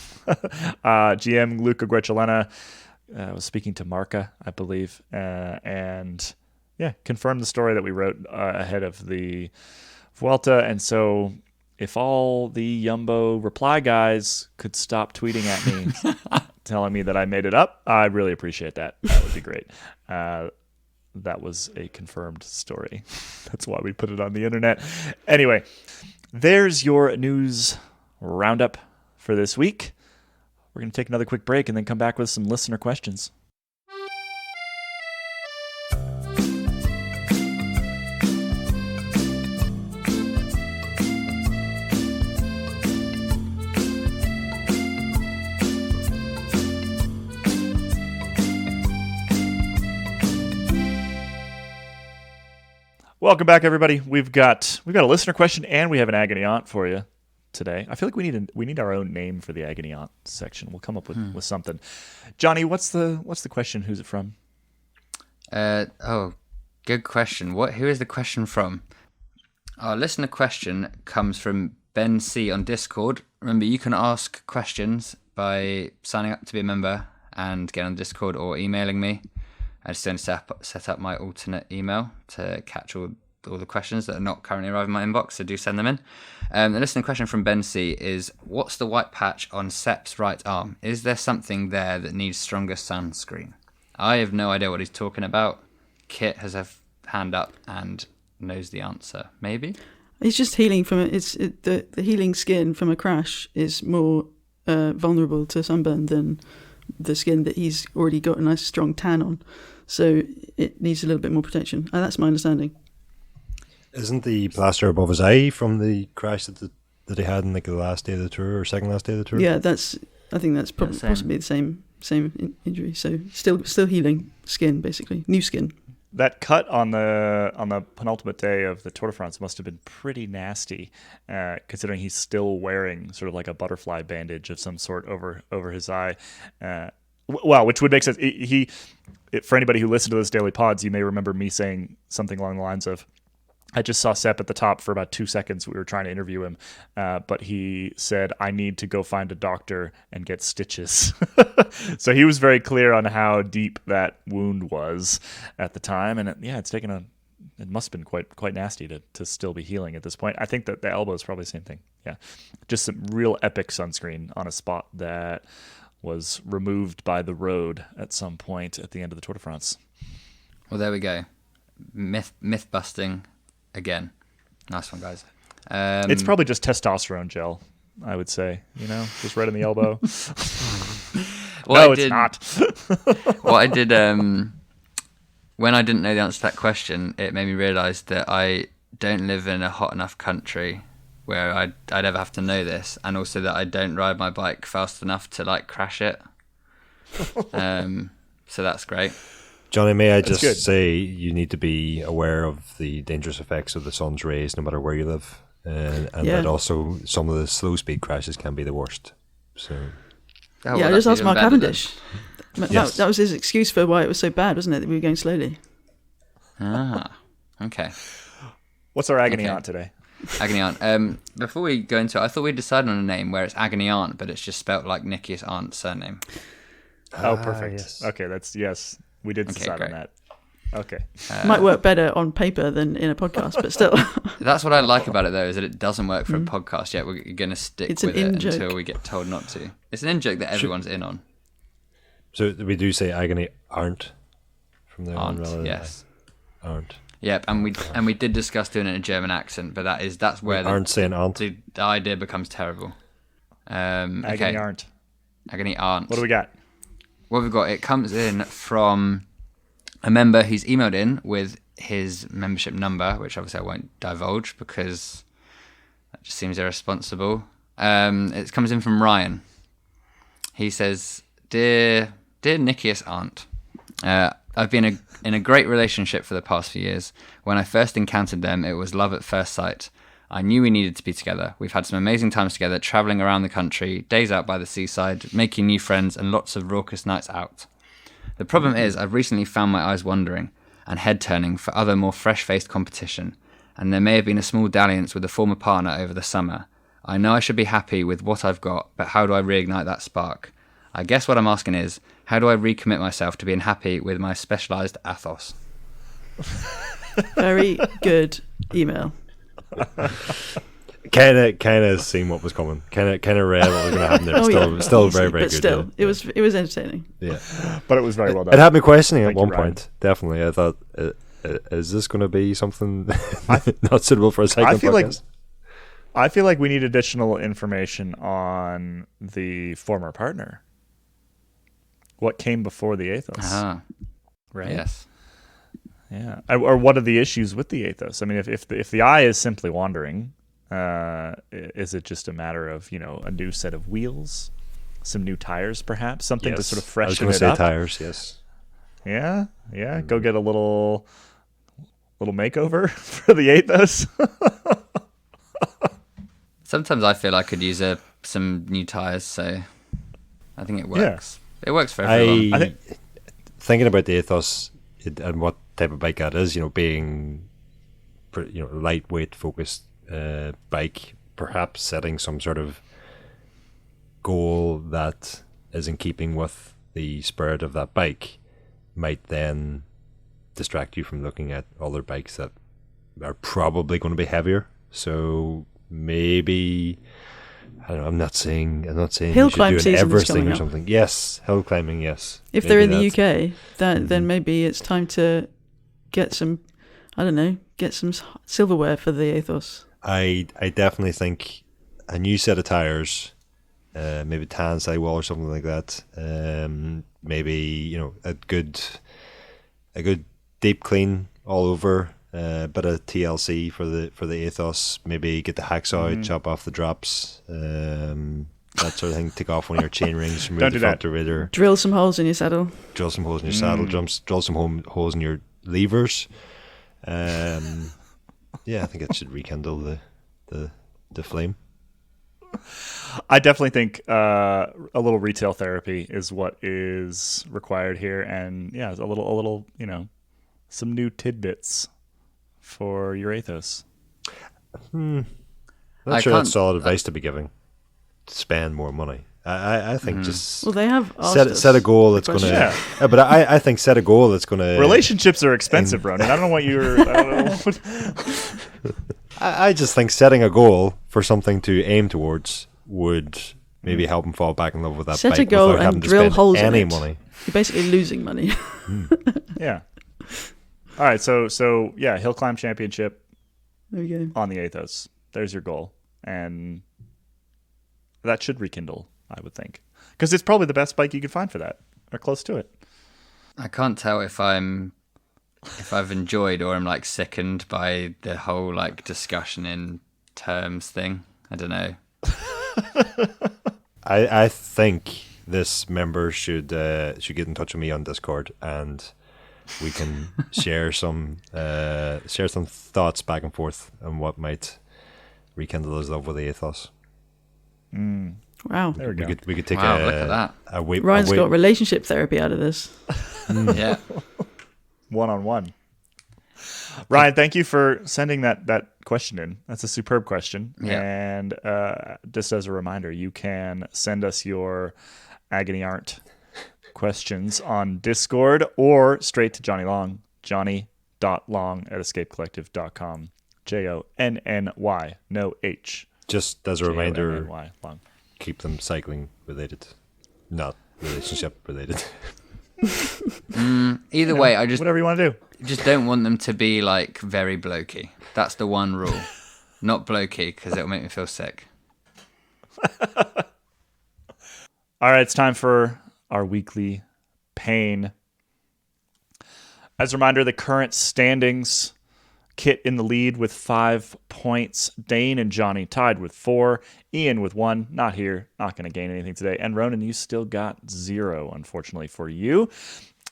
GM Luca Guecciolena was speaking to Marca, I believe, and confirmed the story that we wrote ahead of the Vuelta. And so if all the Jumbo reply guys could stop tweeting at me telling me that I made it up, I'd really appreciate that. That would be great. That was a confirmed story. That's why we put it on the internet. Anyway, there's your news roundup for this week. We're going to take another quick break and then come back with some listener questions. Welcome back, everybody. We've got a listener question and we have an agony aunt for you today. I feel like we need our own name for the agony aunt section. We'll come up with something. Johnny, what's the question? Who's it from? Good question. Who is the question from? Our listener question comes from Ben C on Discord. Remember, you can ask questions by signing up to be a member and get on Discord or emailing me. I just don't set up my alternate email to catch all the questions that are not currently arriving in my inbox, so do send them in. The listening question from Ben C is, what's the white patch on Sepp's right arm? Is there something there that needs stronger sunscreen? I have no idea what he's talking about. Kit has a hand up and knows the answer. Maybe? He's just healing from it. The healing skin from a crash is more vulnerable to sunburn than the skin that he's already got a nice strong tan on. So it needs a little bit more protection. That's my understanding. Isn't the plaster above his eye from the crash that he had in like the last day of the tour or second last day of the tour? Yeah, I think that's possibly the same injury. So still healing skin, basically new skin. That cut on the penultimate day of the Tour de France must have been pretty nasty, considering he's still wearing sort of like a butterfly bandage of some sort over his eye. Well, which would make sense. For anybody who listened to those daily pods, you may remember me saying something along the lines of, I just saw Sepp at the top for about 2 seconds. We were trying to interview him, but he said, I need to go find a doctor and get stitches. So he was very clear on how deep that wound was at the time. And it must have been quite nasty to still be healing at this point. I think that the elbow is probably the same thing. Yeah. Just some real epic sunscreen on a spot that was removed by the road at some point at the end of the Tour de France. Well, there we go. Myth busting again. Nice one, guys. It's probably just testosterone gel, I would say. Just right in the elbow. It's not. What I did when I didn't know the answer to that question, it made me realise that I don't live in a hot enough country where I'd ever have to know this, and also that I don't ride my bike fast enough to like crash it. So that's great. Johnny, may I just say you need to be aware of the dangerous effects of the sun's rays no matter where you live, and that also some of the slow speed crashes can be the worst. So Oh, Yeah, I well, just that's asked Mark even better then. Cavendish. Yes. That was his excuse for why it was so bad, wasn't it? That we were going slowly. Okay. What's our agony Okay. aunt today? Agony Aunt. Before we go into it, I thought we'd decide on a name where it's Agony Aunt, but it's just spelt like Nicky's aunt's surname. Oh, perfect. Yes. Okay, yes, we did Okay, decide great. on that. Okay. Might work better on paper than in a podcast, but still. That's what I like about it, though, is that it doesn't work for a podcast yet. We're going to stick It's an with it in-joke. until we get told not to. It's an in-joke that everyone's in on. So we do say agony aren't from there on, Aunt, rather than yes. aren't. Yep, and we did discuss doing it in a German accent, but that's where Aren't saying aunt. the idea becomes terrible. Agony Okay, aren't. Agony Aunt. What do we got? What we've got, it comes in from a member. He's emailed in with his membership number, which obviously I won't divulge because that just seems irresponsible. It comes in from Ryan. He says, Dear Nicky's aunt, I've been in a great relationship for the past few years. When I first encountered them, it was love at first sight. I knew we needed to be together. We've had some amazing times together, travelling around the country, days out by the seaside, making new friends, and lots of raucous nights out. The problem is, I've recently found my eyes wandering and head turning for other more fresh-faced competition, and there may have been a small dalliance with a former partner over the summer. I know I should be happy with what I've got, but how do I reignite that spark? I guess what I'm asking is, how do I recommit myself to being happy with my specialised athos? Very good email. Kind of seen what was coming. Kind of read what was going to happen there. Still Easy, very, very but good. still, yeah. it was entertaining. Yeah. But it was very well done. It had me questioning at Thank you, one Ryan. point. Definitely, I thought, is this going to be something not suitable for a cycling podcast? I feel like we need additional information on the former partner. What came before the Athos? Ah, Right. yes. Yeah. Or what are the issues with the Athos? I mean, if the eye is simply wandering, is it just a matter of a new set of wheels, some new tires, perhaps something to sort of I was freshen going to it say up? tires. Yes. Yeah. Yeah. Go get a little makeover for the Athos. Sometimes I feel I could use some new tyres, so I think it works. It works for everyone. I think- Thinking about the Athos and what type of bike that is, being lightweight focused bike, perhaps setting some sort of goal that is in keeping with the spirit of that bike might then distract you from looking at other bikes that are probably going to be heavier. So maybe, I don't know, I'm not saying Hill you should do climb an season is Everest thing coming or up. something. Yes, hill climbing, yes. If Maybe they're in the that's- UK, then maybe it's time to get some, silverware for the Athos. I definitely think a new set of tires, maybe tan sidewall or something like that. Maybe a good deep clean all over. Bit of TLC for the Athos. Maybe get the hacksaw, chop off the drops, that sort of thing. Take off one of your chain rings, remove Don't the do that. front divider, Drill some holes in your saddle. drill some holes in your saddle, drill some holes in your levers. Yeah, I think it should rekindle the flame. I definitely think a little retail therapy is what is required here, and yeah, a little, some new tidbits for your Athos. Not I sure can't- that's solid advice to be giving. Spend more money. I think just Well, they have asked us set a goal that's the going to. question. Yeah. But I think set a goal that's going to. Relationships are expensive, Ronan. I don't know what you're. I don't know. I just think setting a goal for something to aim towards would maybe help him fall back in love with that Set bike a goal without having and to drill spend holes in any it. money. You're basically losing money. Yeah. All right. So yeah, Hill Climb Championship There we go. on the Athos. There's your goal, and that should rekindle, I would think, because it's probably the best bike you could find for that, or close to it. I can't tell if I've enjoyed or I'm like sickened by the whole like discussion in terms thing. I don't know. I think this member should get in touch with me on Discord, and we can share some thoughts back and forth on what might rekindle his love with the Athos. Well, Wow. There we go. We could take Wow, look at that. Ryan's got relationship therapy out of this. Yeah. One-on-one. Ryan, thank you for sending that question in. That's a superb question. Yeah. And just as a reminder, you can send us your Agony Aren't questions on Discord or straight to Jonny Long, johnny.long@escapecollective.com. Jonny, no H. Just as a reminder, Jonny, long. keep them cycling related, not relationship related. Either way, I just Whatever you want to do. don't want them to be like very blokey. That's the one rule. Not blokey, because it'll make me feel sick. All right, it's time for our weekly pain. As a reminder, the current standings: Kit in the lead with 5 points. Dane and Johnny tied with 4. Ian with 1. Not here. Not going to gain anything today. And Ronan, you still got 0, unfortunately for you.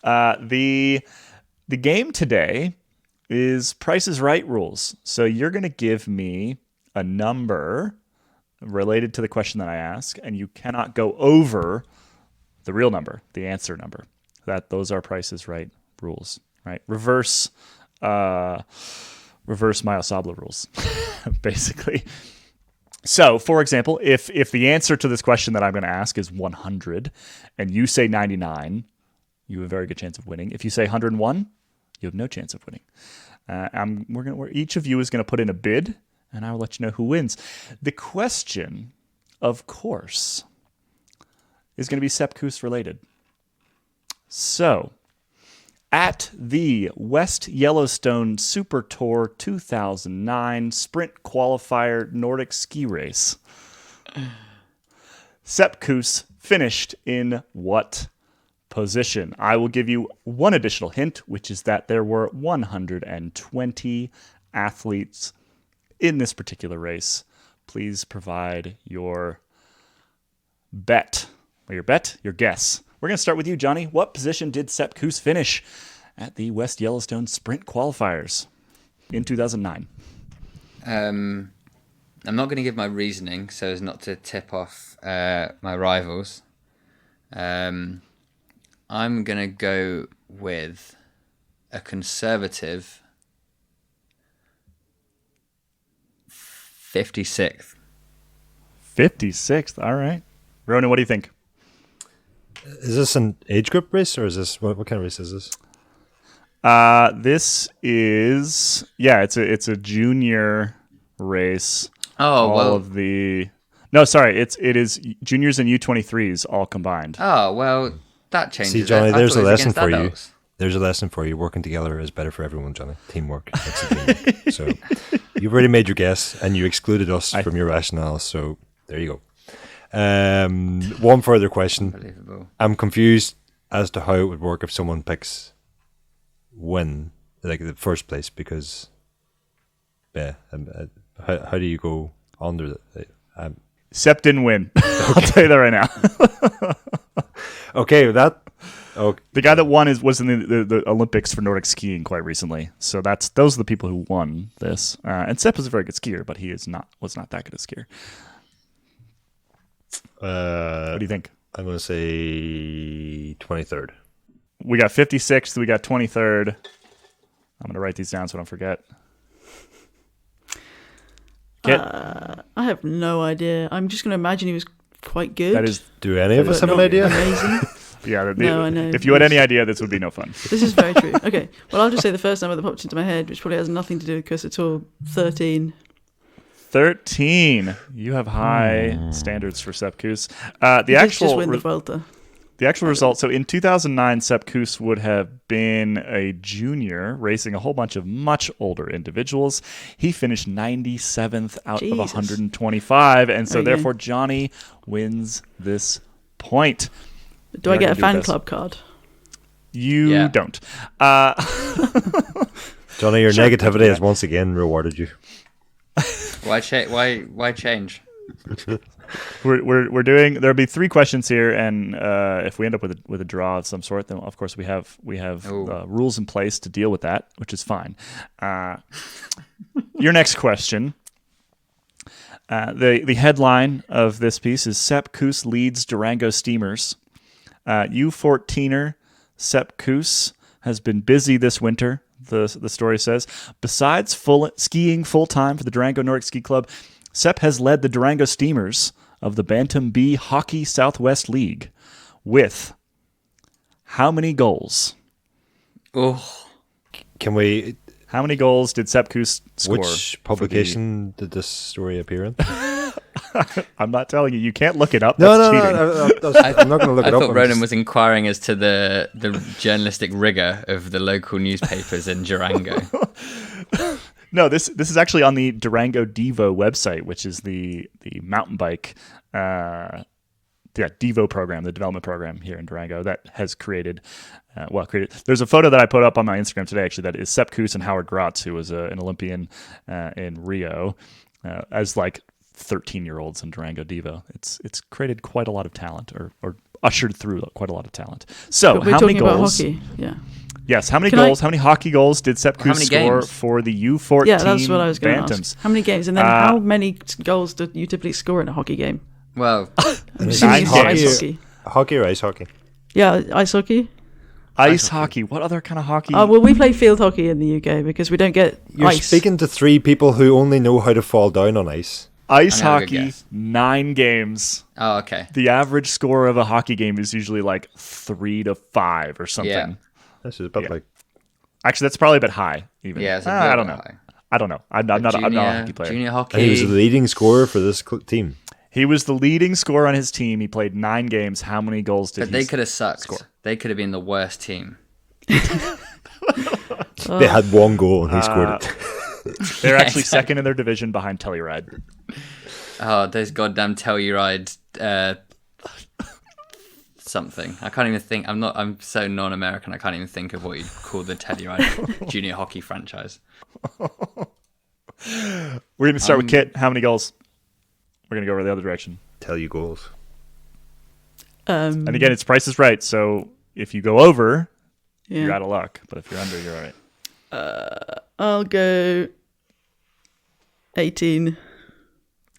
The game today is Price is Right rules. So you're going to give me a number related to the question that I ask, and you cannot go over the real number, the answer number. Those are Price is Right rules, right? Reverse Maya Sabla rules, basically. So, for example, if the answer to this question that I'm going to ask is 100, and you say 99, you have a very good chance of winning. If you say 101, you have no chance of winning. Each of you is going to put in a bid, and I will let you know who wins. The question, of course, is going to be Sepp Kuss-related. So, at the West Yellowstone Super Tour 2009 Sprint Qualifier Nordic Ski Race, Sepp Kuss finished in what position? I will give you one additional hint, which is that there were 120 athletes in this particular race. Please provide your bet. Or your guess. We're going to start with you, Johnny. What position did Sepp Kuss finish at the West Yellowstone Sprint Qualifiers in 2009? I'm not going to give my reasoning so as not to tip off my rivals. I'm going to go with a conservative 56th. 56th. All right. Ronan, what do you think? Is this an age group race, or is this what kind of race is this? This is it's a junior race. It is juniors and U23s all combined. Oh, well, that changes. See, Johnny, it. there's a lesson against for you. adults. There's a lesson for you. Working together is better for everyone, Johnny. Teamwork. That's the thing. So you've already made your guess, and you excluded us from your rationale. So there you go. One further question. Unbelievable. I'm confused as to how it would work if someone picks win, like the first place, because how do you go under the Sepp didn't win. I'll tell you that right now. Okay, that. Okay. The guy that won was in the Olympics for Nordic skiing quite recently. So those are the people who won this. And Sepp is a very good skier, but he was not that good a skier. What do you think? I'm going to say 23rd. We got 56th. We got 23rd. I'm going to write these down so I don't forget. Kit? I have no idea. I'm just going to imagine he was quite good. That is. Do any of us have an not idea? Amazing. Yeah. No, I know. If you had any idea, this would be no fun. This is very true. Okay. Well, I'll just say the first number that popped into my head, which probably has nothing to do with Kuss at all. 13. 13. You have high standards for Sepp Kuss. The He actual just win the Vuelta. The actual result, so in 2009, Sepp Kuss would have been a junior racing a whole bunch of much older individuals. He finished 97th out of 125, and so therefore Johnny wins this point. Do I get a fan club card? You don't. Johnny, your negativity has once again rewarded you. Why change? We're doing. There'll be 3 questions here, and if we end up with a draw of some sort, then of course we have rules in place to deal with that, which is fine. Your next question. The headline of this piece is Sepp Kuss leads Durango Steamers. U14er Sepp Kuss has been busy this winter, the story says. Besides skiing full-time for the Durango Nordic Ski Club, Sepp has led the Durango Steamers of the Bantam B Hockey Southwest League with how many goals? Oh, Can we? How many goals did Sepp Kuss score? Which publication did this story appear in? I'm not telling you. You can't look it up. No, That's no, cheating. no. I'm not going to look I it up. thought I'm Ronan just- was inquiring as to the journalistic rigor of the local newspapers in Durango. No, this is actually on the Durango Devo website, which is the mountain bike Devo program, the development program here in Durango that has created. There's a photo that I put up on my Instagram today, actually, that is Sepp Kuss and Howard Grotz, who was an Olympian in Rio, as like 13-year-olds in Durango Devo. It's created quite a lot of talent, or ushered through quite a lot of talent. So, But we're how many talking about goals? hockey. Yeah. Yes, how many Can I- goals? How many hockey goals did Sepp How Kuss many score games? for the U14 Yeah, that's what I was going to Bantams? ask. How many games? And then how many goals do you typically score in a hockey game? Well, I'm assuming it's Nine ice games. hockey. Hockey or ice hockey? Yeah, ice hockey. Ice hockey. What other kind of hockey? Well, we play field hockey in the UK because we don't get You're ice. speaking to three people who only know how to fall down on ice. Ice I'm gonna have a good hockey, guess. 9 games. oh, okay. The average score of a hockey game is usually like 3 to 5 or something. Yeah. This is a bit Yeah. like Actually, that's probably a bit high. Even. Yeah, it's a I bit don't know. high. I don't know. I'm not a hockey player. Junior and he was hockey. the leading scorer for this team. He was the leading scorer on his team. He played 9 games. How many goals did But he they could have sucked. score? They could have been the worst team. They had one goal and he scored it. They're Yeah, actually exactly. second in their division behind Telluride. Oh, those goddamn Telluride something. I can't even think. I'm so non-American. I can't even think of what you'd call the Telluride junior hockey franchise. We're going to start with Kit. How many goals? We're going to go over the other direction. Tell you goals. And again, it's Price is Right. So if you go over, you're Yeah. out of luck. But if you're under, you're all right. I'll go 18.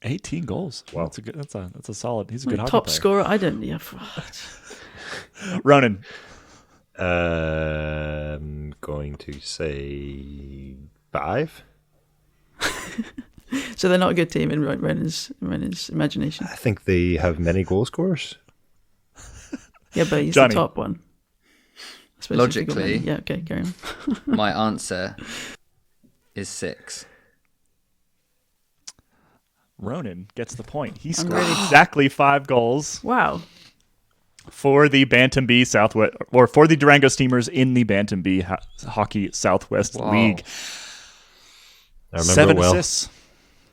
18 goals. Wow. That's a solid. He's a good hockey Top player. scorer. I don't. Yeah. Ronan. I'm going to say 5. So they're not a good team in Renan's imagination. I think they have many goal scorers. Yeah, but he's Johnny. the top one. I suppose if you got Logically. many- Yeah. Okay. Carry on. My answer is 6. Ronan gets the point. He I'm scored ready. exactly 5 goals Wow. for the Bantam B Southwest, or for the Durango Steamers in the Bantam B Hockey Southwest Wow. League. I remember 7 it well. assists.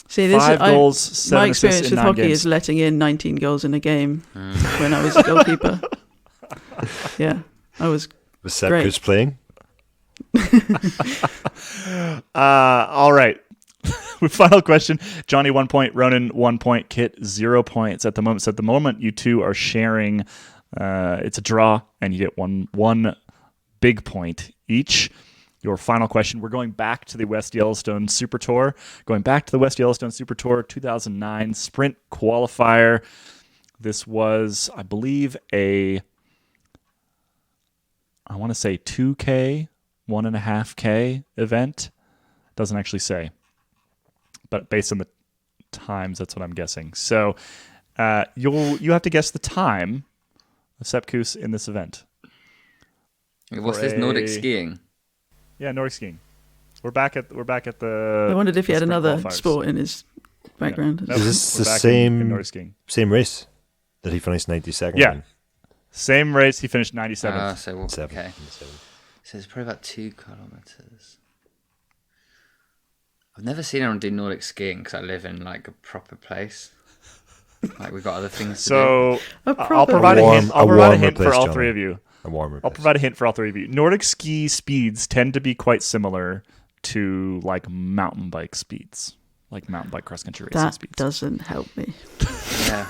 See, this 5 is goals, 7 my assists experience in with 9 hockey games. is letting in 19 goals in a game when I was a goalkeeper. Yeah, I was. Was Sepp Great. Kuss playing? All right. Final question. Johnny 1 point, Ronan 1 point, Kit 0 points at the moment. So at the moment, you two are sharing. It's a draw, and you get one big point each. Your final question. We're going back to the West Yellowstone Super Tour. 2009 Sprint Qualifier. This was, I believe, I want to say 2K, 1.5K event. Doesn't actually say. But based on the times, that's what I'm guessing. So you have to guess the time of Sepp Kuss in this event. What's this Nordic skiing? Yeah, Nordic skiing. We're back at the. I wondered if he the had sprint another qualifiers. sport in his background. Nope, Is this we're the back in same Nordic skiing? same race that he finished 92nd? Yeah. in? Same race. He finished 97th. So Seven. okay. So it's probably about 2 kilometers. I've never seen anyone do Nordic skiing because I live in like a proper place. Like we've got other things to do. So A I'll proper provide a warm- hint. I'll a provide a warmer hint for place, all Johnny. three of you. A warmer I'll place. provide a hint for all three of you. Nordic ski speeds tend to be quite similar to like mountain bike speeds, like mountain bike cross country racing That speeds. doesn't help me. Yeah.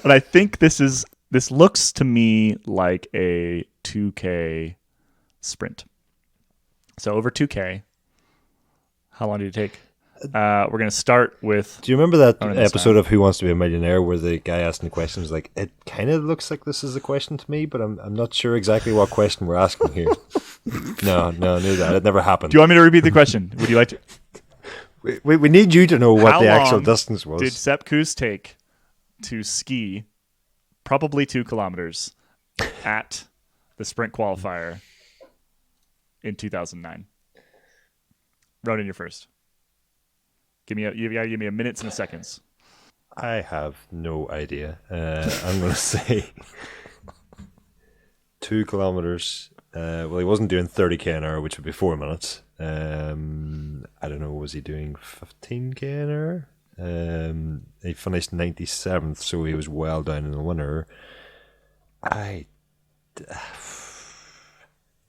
And I think this looks to me like a 2K sprint. So over 2K, how long did it take? We're going to start with... Do you remember that Ronan this episode time. of Who Wants to Be a Millionaire where the guy asking the question was like, it kind of looks like this is a question to me, but I'm not sure exactly what question we're asking here. No, knew that. It never happened. Do you want me to repeat the question? Would you like to... We need you to know what How the actual long distance was. did Sepp Kuss take to ski probably 2 kilometers at the sprint qualifier in 2009? Ronan, you're first. You gotta give me a minutes and a seconds. I have no idea. I'm going to say 2 kilometers. Well, he wasn't doing 30k an hour, which would be 4 minutes. I don't know, was he doing 15k an hour? He finished 97th, so he was well down in the winter.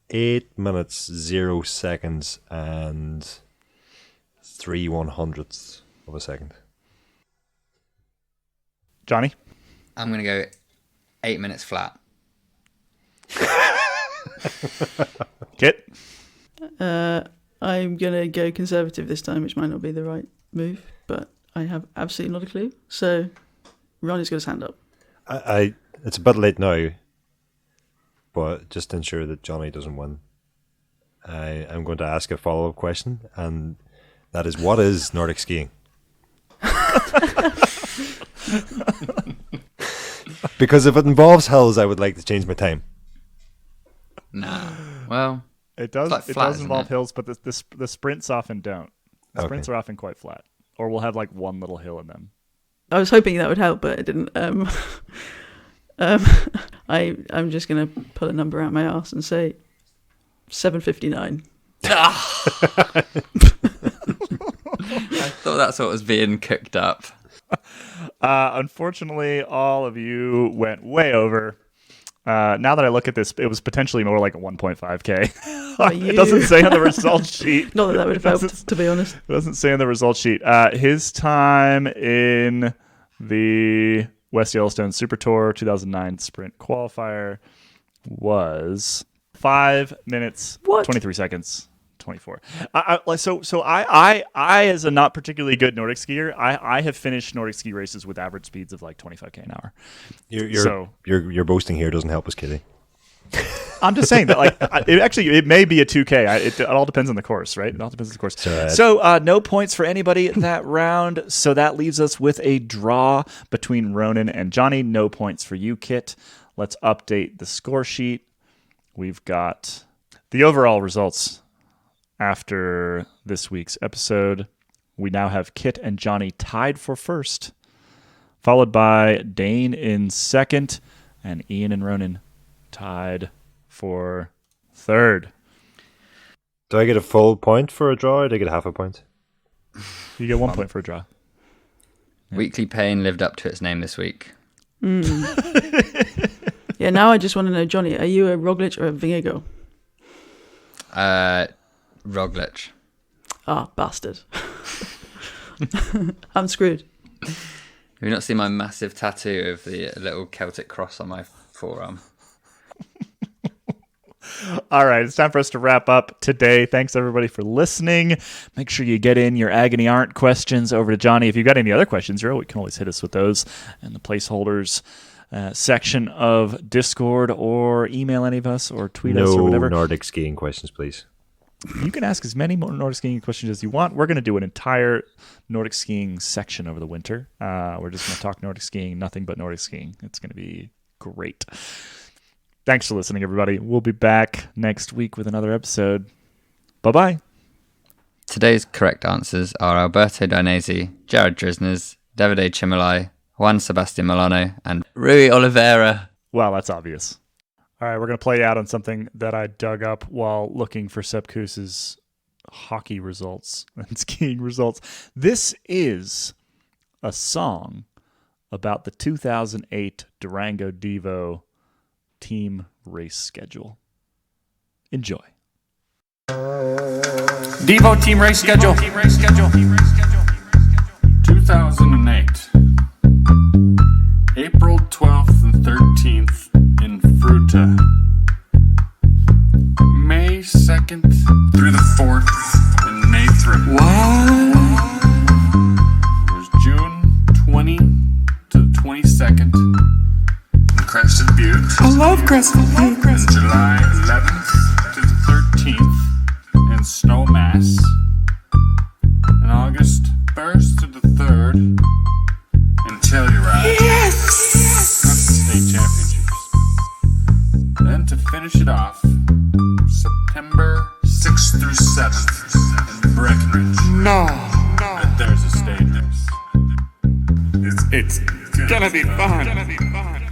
8 minutes, 0 seconds, and 3/100ths of a second. Johnny? I'm going to go 8 minutes flat. Kit? I'm going to go conservative this time, which might not be the right move, but I have absolutely not a clue. So Ronnie's got his hand up. It's a bit late now, but just to ensure that Johnny doesn't win, I'm going to ask a follow-up question, and that is, what is Nordic skiing? Because if it involves hills, I would like to change my time. Nah. Well, It does. It's like It flat, does isn't involve it? hills, but the sprints often don't. The sprints Okay. are often quite flat, or we'll have like one little hill in them. I was hoping that would help, but it didn't. I'm just going to pull a number out my arse and say 7:59. I thought that's what was being cooked up. Unfortunately, all of you went way over. Now that I look at this, it was potentially more like a 1.5K. It doesn't say on the results sheet. Not that would have helped, to be honest. It doesn't say on the results sheet. His time in the West Yellowstone Super Tour 2009 Sprint Qualifier was 5 minutes, What? 23 seconds, 24. I as a not particularly good Nordic skier, I have finished Nordic ski races with average speeds of like 25k an hour. Your boasting here doesn't help us, Kitty. I'm just saying that, like, it may be a 2K. It all depends on the course, right? It all depends on the course. So no points for anybody that round. So that leaves us with a draw between Ronan and Johnny. No points for you, Kit. Let's update the score sheet. We've got the overall results after this week's episode. We now have Kit and Johnny tied for first, followed by Dane in second, and Ian and Ronan tied for third. Do I get a full point for a draw, or do I get half a point? You get 1 point for a draw. Weekly Pain lived up to its name this week. Yeah, now I just want to know, Johnny, are you a Roglic or a Vingegaard? Roglic. Ah, bastard. I'm screwed. Have you not seen my massive tattoo of the little Celtic cross on my forearm? All right, it's time for us to wrap up today. Thanks, everybody, for listening. Make sure you get in your agony aren't questions over to Johnny. If you've got any other questions, you can always hit us with those in the placeholders section of Discord, or email any of us, or tweet us, or whatever. No Nordic skiing questions, please. You can ask as many Nordic skiing questions as you want. We're going to do an entire Nordic skiing section over the winter. We're just going to talk Nordic skiing, nothing but Nordic skiing. It's going to be great. Thanks for listening, everybody. We'll be back next week with another episode. Bye-bye. Today's correct answers are Alberto Dainese, Jared Drisners, Davide Cimolai, Juan Sebastian Milano, and Rui Oliveira. Well, that's obvious. All right, we're going to play out on something that I dug up while looking for Sepp Kuss's hockey results and skiing results. This is a song about the 2008 Durango Devo team race schedule. Enjoy. Devo team race schedule. 2008. April 12th and 13th in Fruta. May 2nd through the 4th in Nathrop. What? 22nd in Crested Butte. I love Crested Butte. And July 11th to the 13th in Snowmass. And August 1st to the 3rd in Telluride. Yes! That's the state championships. Then to finish it off, September 6th through 7th in Breckenridge. No. And there's a stage race. It's gonna be fun.